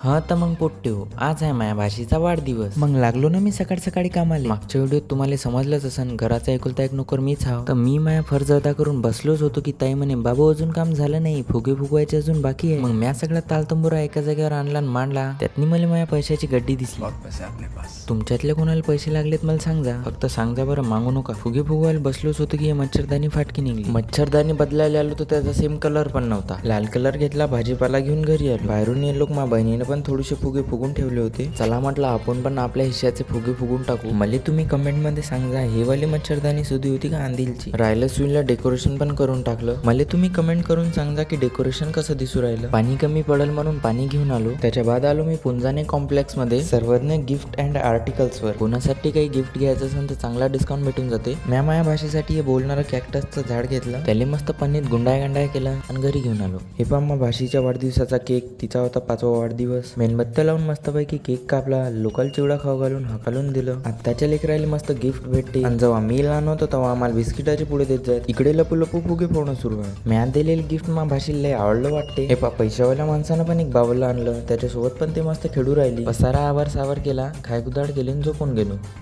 हा तर मग पोट्टे हो, आज आहे माझ्या भाषेचा वाढदिवस. मग लागलो ना मी सकाळ सकाळी कामाला. मागच्या व्हिडिओत तुम्हाला समजलंच असन, घराचा एकुलता एक नोकर मीच हाव. तर मी माझ्या फर्ज अदा करून बसलोच होतो की ताई म्हणे बाबू अजून काम झालं नाही, फुगे फुगवायचे अजून बाकी आहे. मग म्या सगळा तालतंबोरा एका जागेवर आणला आणि मांडला. त्यातनी मला माझ्या पैशाची गड्डी दिसली. तुमच्यातल्या कोणाला पैसे लागलेत मला सांगा, फक्त सांगा बरं, मागू नका. फुगे फुगवायला बसलोच होतो की हे मच्छरदानी फाटकी निघली. मच्छरदानी बदलायला आलो तर त्याचा सेम कलर पण नव्हता. लाल कलर घेतला, भाजीपाला घेऊन घरी आलो. बाहेरून ये लोक, मा बहिणीने पण थोडेसे फुगे फुगून ठेवले होते. चला म्हटलं आपण पण आपल्या हिश्श्याचे फुगे फुगून टाकू. मला तुम्ही कमेंट मध्ये सांगा, हे वाली मच्छरदानी सुधी होती का आंधीलची. राहिलं सुईला डेकोरेशन पण करून टाकलं. मला तुम्ही कमेंट करून सांगा की डेकोरेशन कसं दिसू राहिलं. पाणी कमी पडल म्हणून पाणी घेऊन आलो. त्याच्या बाद आलो मी पुंजाने कॉम्प्लेक्स मध्ये सर्वज्ञ गिफ्ट अँड आर्टिकल्स वर. कोणासाठी काही गिफ्ट घ्यायचं असेल तर चांगला डिस्काउंट भेटून जाते. म्या माझ्या भाषेसाठी हे बोलणारं कॅक्टसचं झाड घेतलं, त्याला मस्त पन्नीत गुंडाय केला आणि घरी घेऊन आलो. हे पण मग भाषेच्या वाढदिवसाचा केक, तिचा होता 5वा वाढदिवस. मेणबत्त्या लावून मस्तपैकी केक कापला, लोकल चिवडा खाऊ घालून हकालून दिलं. आत्ताच्या लेकरायला मस्त गिफ्ट भेटते आणि जेव्हा मी लहान होतो तेव्हा आम्हाला बिस्किटाचे पुढे देत जात. इकडे लपू लपू फुगे फोडणं सुरू आहे. म्या दिलेलं गिफ्ट मा भाषेला लय आवडलं वाटते. हे पैशावाल्या माणसानं पण एक बावलं आणलं, त्याच्यासोबत पण ते मस्त खेळू राहिली. पसारा आवर सावर केला, खाय गुदाड केले, झोपून गेलो.